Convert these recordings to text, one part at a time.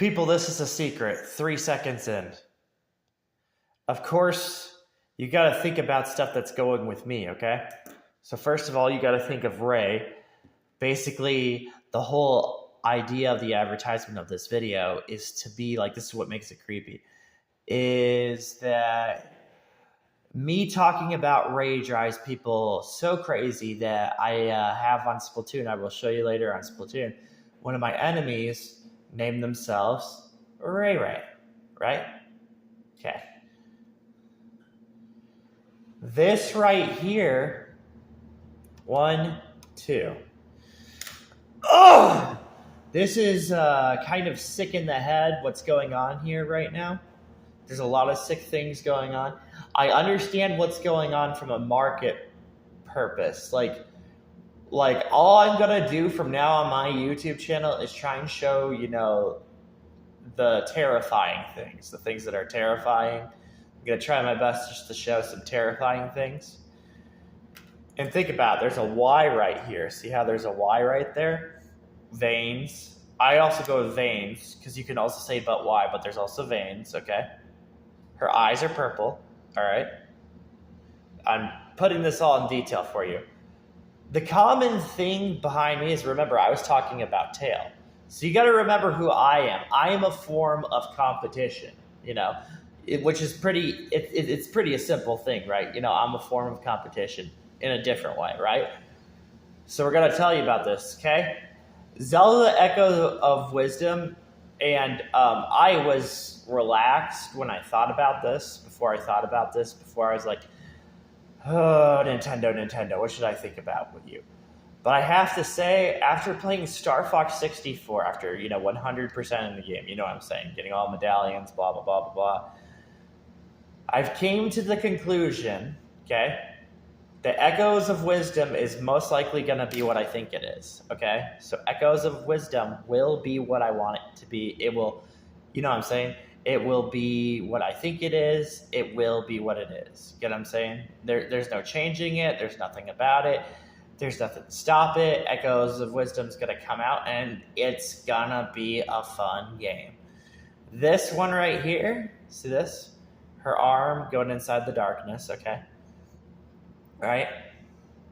People, this is a secret. 3 seconds in. Of course, you got to think about stuff that's going with me, okay? So first of all, you got to think of Ray. Basically, the whole idea of the advertisement of this video is to be like, this is what makes it creepy, is that me talking about Ray drives people so crazy that I have on Splatoon, I will show you later on Splatoon, one of my enemies named themselves Ray, right? Okay. This right here, 1, 2. Oh! This is kind of sick in the head, what's going on here right now. There's a lot of sick things going on. I understand what's going on from a market purpose. Like all I'm going to do from now on my YouTube channel is try and show, the terrifying things, the things that are terrifying. I'm going to try my best just to show some terrifying things. And think about it, there's a Y right here. See how there's a Y right there? Veins. I also go with veins because you can also say but Y, but there's also veins, okay? Her eyes are purple, all right? I'm putting this all in detail for you. The common thing behind me is, remember, I was talking about tail. So you got to remember who I am. I am a form of competition, which is pretty, it's pretty a simple thing, right? I'm a form of competition in a different way, right? So we're going to tell you about this, okay? Zelda Echo of Wisdom, and I was relaxed when I thought about this, before I was like, oh, Nintendo, what should I think about with you? But I have to say, after playing Star Fox 64, after, 100% in the game, you know what I'm saying, getting all medallions, blah, blah, blah, blah, blah, I've came to the conclusion, okay, that Echoes of Wisdom is most likely going to be what I think it is, okay? So Echoes of Wisdom will be what I want it to be. It will, you know what I'm saying? It will be what I think it is. It will be what it is. You know what I'm saying? There's no changing it. There's nothing about it. There's nothing to stop it. Echoes of Wisdom's going to come out, and it's going to be a fun game. This one right here, see this? Her arm going inside the darkness, okay? All right?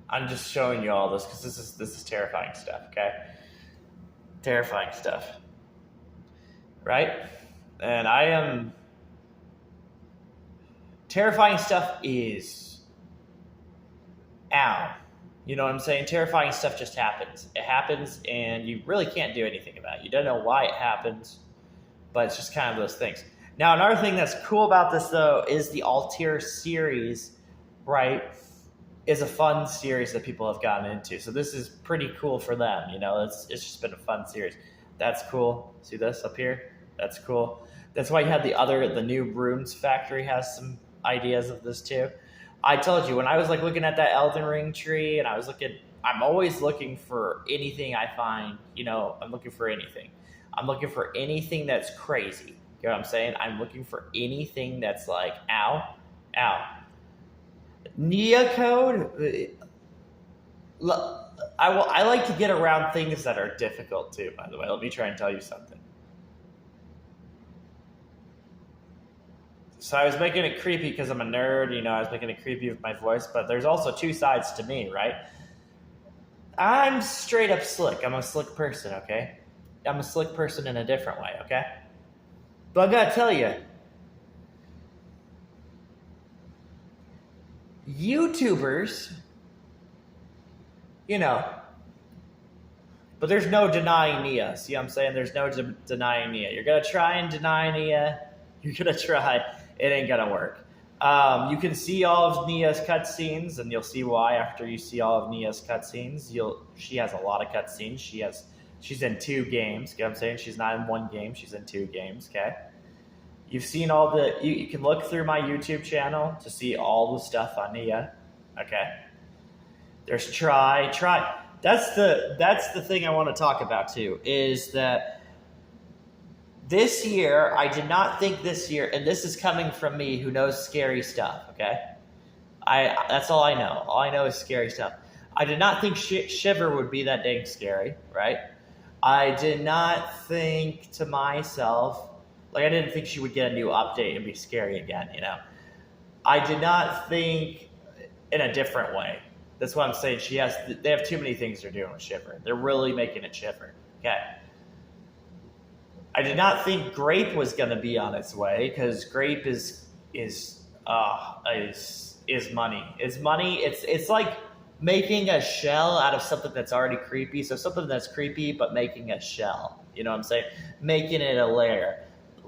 I'm just showing you all this because this is terrifying stuff, okay? Terrifying stuff. Right? And I am... Terrifying stuff is... Ow. You know what I'm saying? Terrifying stuff just happens. It happens, and you really can't do anything about it. You don't know why it happens, but it's just kind of those things. Now, another thing that's cool about this, though, is the Altair series, right, is a fun series that people have gotten into. So this is pretty cool for them, It's just been a fun series. That's cool. See this up here? That's cool. That's why you had the new Runes Factory has some ideas of this, too. I told you, when I was looking at that Elden Ring tree, and I'm always looking for anything I find, I'm looking for anything. I'm looking for anything that's crazy. You know what I'm saying? I'm looking for anything that's like, ow, ow. Nia code, I like to get around things that are difficult too, by the way. Let me try and tell you something. So I was making it creepy because I'm a nerd, I was making it creepy with my voice, but there's also two sides to me, right? I'm straight up slick. I'm a slick person, okay? I'm a slick person in a different way, okay? But I gotta tell you, YouTubers, but there's no denying Nia. See what I'm saying? There's no denying Nia. You're going to try and deny Nia. You're going to try. It ain't going to work. You can see all of Nia's cutscenes, and you'll see why after you see all of Nia's cutscenes. She has a lot of cutscenes. She's in 2 games. You know what I'm saying? She's not in 1 game. She's in 2 games, okay? You've seen all the... You can look through my YouTube channel to see all the stuff on Nia, okay? There's try. That's the thing I want to talk about, too, is that this year, I did not think this year, and this is coming from me who knows scary stuff, okay? That's all I know. All I know is scary stuff. I did not think Shiver would be that dang scary, right? I did not think to myself, like I didn't think she would get a new update and be scary again. I did not think in a different way. That's what I'm saying. They have too many things they're doing with Shiver. They're really making it Shiver. Okay. I did not think Grape was going to be on its way because Grape is money. It's money. It's like making a shell out of something that's already creepy. So something that's creepy, but making a shell. You know what I'm saying? Making it a layer.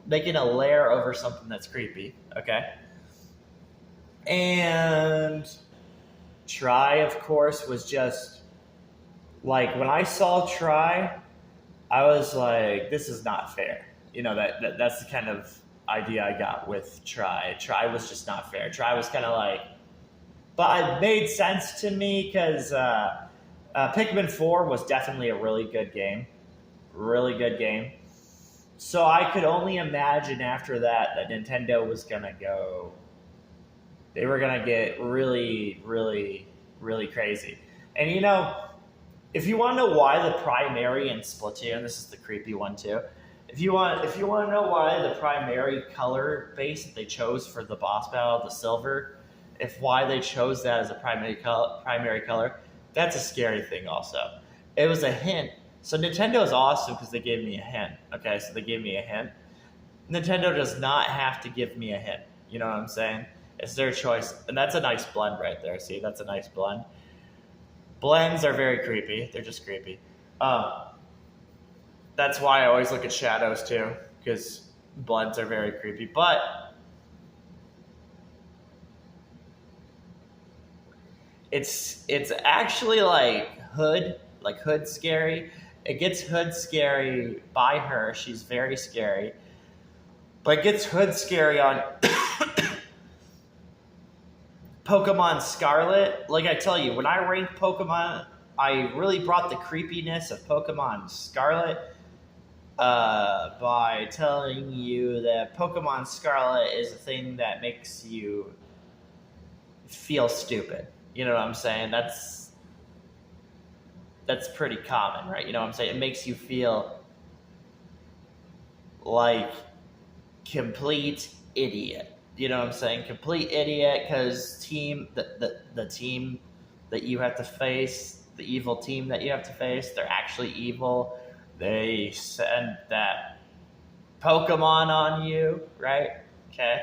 Making a layer over something that's creepy. Okay. And Try, of course, was just like when I saw Try, I was like, this is not fair. That's the kind of idea I got with Try. Try was just not fair. Try was kind of like, but it made sense to me because Pikmin 4 was definitely a really good game. Really good game. So I could only imagine after that Nintendo was going to go. They were going to get really, really, really crazy. And if you want to know why the primary in Splatoon, this is the creepy one too. If you want to know why the primary color base that they chose for the boss battle, the silver, why they chose that as a primary color, that's a scary thing also. It was a hint. So Nintendo is awesome because they gave me a hint. Okay, so they gave me a hint. Nintendo does not have to give me a hint. You know what I'm saying? It's their choice. And that's a nice blend right there. See, that's a nice blend. Blends are very creepy. They're just creepy. That's why I always look at shadows too, because blends are very creepy. But it's actually like Hood scary. It gets Hood scary by her. She's very scary. But it gets Hood scary on Pokemon Scarlet. Like I tell you, when I ranked Pokemon, I really brought the creepiness of Pokemon Scarlet by telling you that Pokemon Scarlet is a thing that makes you feel stupid. You know what I'm saying? That's pretty common, right? You know what I'm saying? It makes you feel like complete idiot. You know what I'm saying? Complete idiot because the team that you have to face, the evil team that you have to face, they're actually evil. They send that Pokemon on you, right? Okay.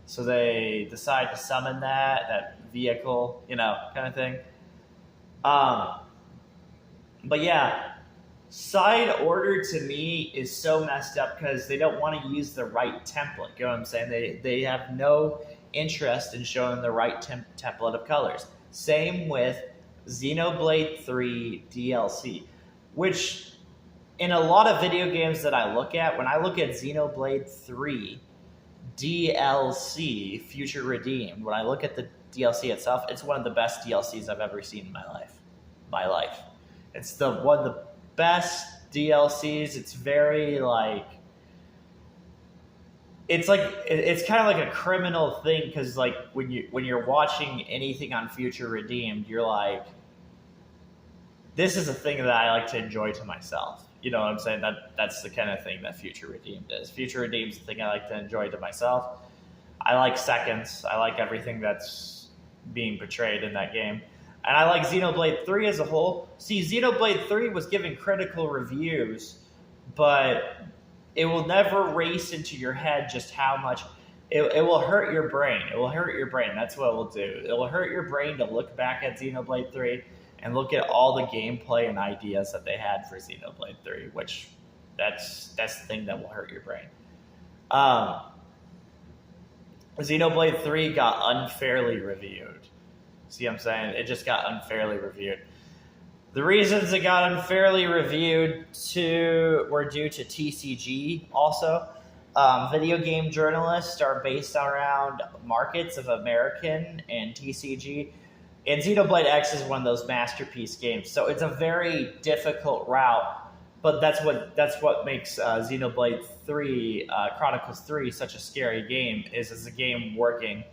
So they decide to summon that vehicle, kind of thing. But yeah, side order to me is so messed up because they don't want to use the right template. You know what I'm saying? They have no interest in showing the right template of colors. Same with Xenoblade 3 DLC, which in a lot of video games that I look at, when I look at Xenoblade 3 DLC, Future Redeemed, when I look at the DLC itself, it's one of the best DLCs I've ever seen in my life. It's one of the best DLCs. It's very it's kind of like a criminal thing because like when you're watching anything on Future Redeemed, you're like, this is a thing that I like to enjoy to myself. You know what I'm saying? That's the kind of thing that Future Redeemed is. Future Redeemed is the thing I like to enjoy to myself. I like seconds. I like everything that's being portrayed in that game. And I like Xenoblade 3 as a whole. See, Xenoblade 3 was given critical reviews, but it will never race into your head just how much it will hurt your brain. It will hurt your brain. That's what it will do. It will hurt your brain to look back at Xenoblade 3 and look at all the gameplay and ideas that they had for Xenoblade 3, which that's the thing that will hurt your brain. Xenoblade 3 got unfairly reviewed. See what I'm saying? It just got unfairly reviewed. The reasons it got unfairly reviewed were due to TCG also. Video game journalists are based around markets of American and TCG. And Xenoblade X is one of those masterpiece games. So it's a very difficult route, but that's what makes Xenoblade 3, Chronicles 3 such a scary game, is a game working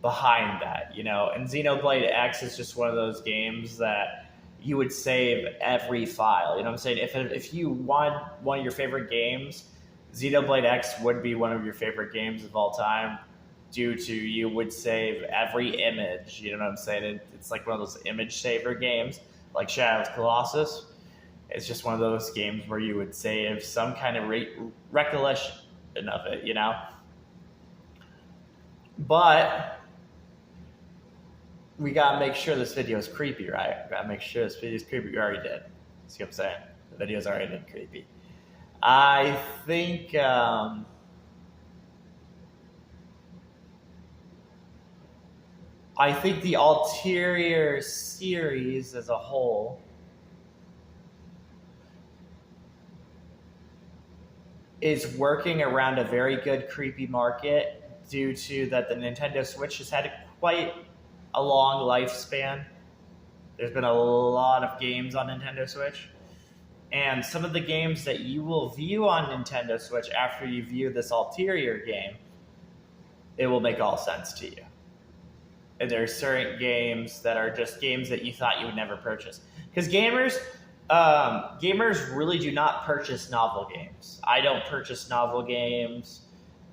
behind that, And Xenoblade X is just one of those games that you would save every file. You know what I'm saying? If you want one of your favorite games, Xenoblade X would be one of your favorite games of all time, due to you would save every image. You know what I'm saying? It's like one of those image saver games, like Shadow of the Colossus. It's just one of those games where you would save some kind of recollection of it, you know? But we gotta make sure this video is creepy, right? We gotta make sure this video is creepy. We already did. See what I'm saying? The video's already been creepy. I think the ulterior series as a whole is working around a very good creepy market, due to that the Nintendo Switch has had quite a long lifespan. There's been a lot of games on Nintendo Switch. And some of the games that you will view on Nintendo Switch after you view this ulterior game, it will make all sense to you. And there are certain games that are just games that you thought you would never purchase. Because gamers really do not purchase novel games. I don't purchase novel games.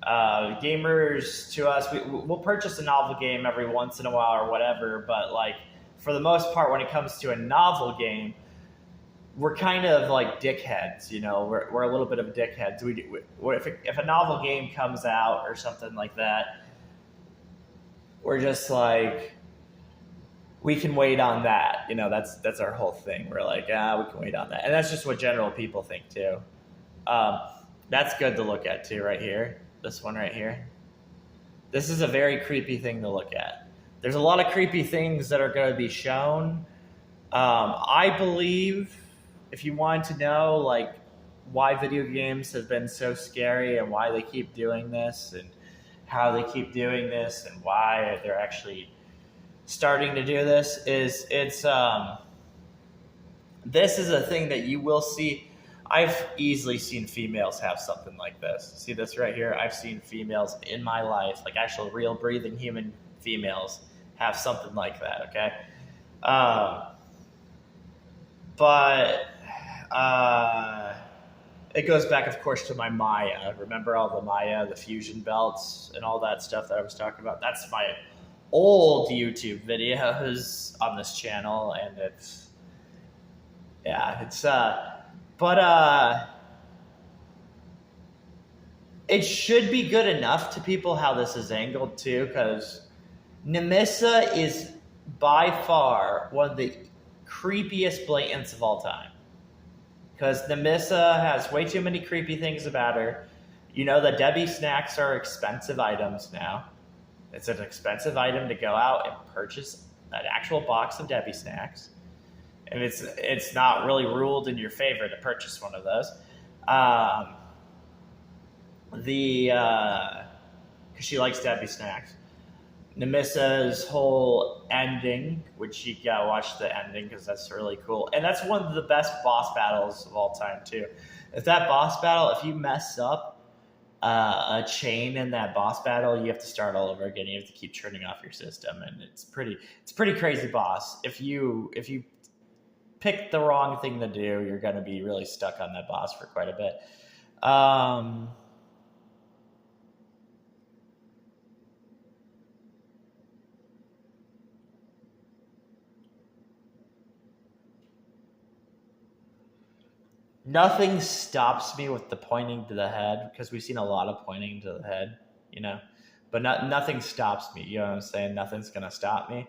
Gamers, to us, we'll purchase a novel game every once in a while or whatever, but like for the most part, when it comes to a novel game, we're kind of like dickheads, you know. We're a little bit of dickheads. If a novel game comes out or something like that, we're just like, we can wait on that. You know, that's our whole thing. We're like, we can wait on that. And that's just what general people think too. That's good to look at too, right here. This one right here. This is a very creepy thing to look at. There's a lot of creepy things that are going to be shown. I believe, if you want to know like why video games have been so scary and why they keep doing this and how they keep doing this and why they're actually starting to do this, is this is a thing that you will see. I've easily seen females have something like this. See this right here? I've seen females in my life, like actual real breathing human females, have something like that, okay? But it goes back, of course, to my Maya. Remember all the Maya, the fusion belts, and all that stuff that I was talking about? That's my old YouTube videos on this channel, and it should be good enough to people how this is angled too, because Nemissa is by far one of the creepiest blatants of all time. Because Nemissa has way too many creepy things about her. You know that Debbie snacks are expensive items now. It's an expensive item to go out and purchase an actual box of Debbie snacks. And it's not really ruled in your favor to purchase one of those. Because she likes Debbie snacks. Nemissa's whole ending, which you gotta watch the ending because that's really cool. And that's one of the best boss battles of all time too. If that boss battle, if you mess up a chain in that boss battle, you have to start all over again. You have to keep turning off your system, and it's pretty crazy boss. If you pick the wrong thing to do, you're gonna be really stuck on that boss for quite a bit. Nothing stops me with the pointing to the head, because we've seen a lot of pointing to the head, you know. But nothing stops me, you know what I'm saying? Nothing's going to stop me.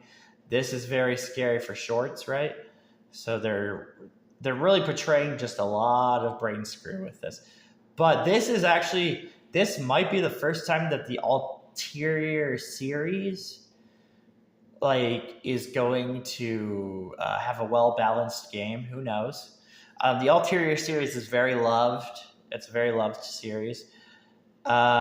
This is very scary for shorts, right? So they're really portraying just a lot of brain screw with this. But this might be the first time that the ulterior series is going to have a well-balanced game. Who knows? The ulterior series is very loved. It's a very loved series.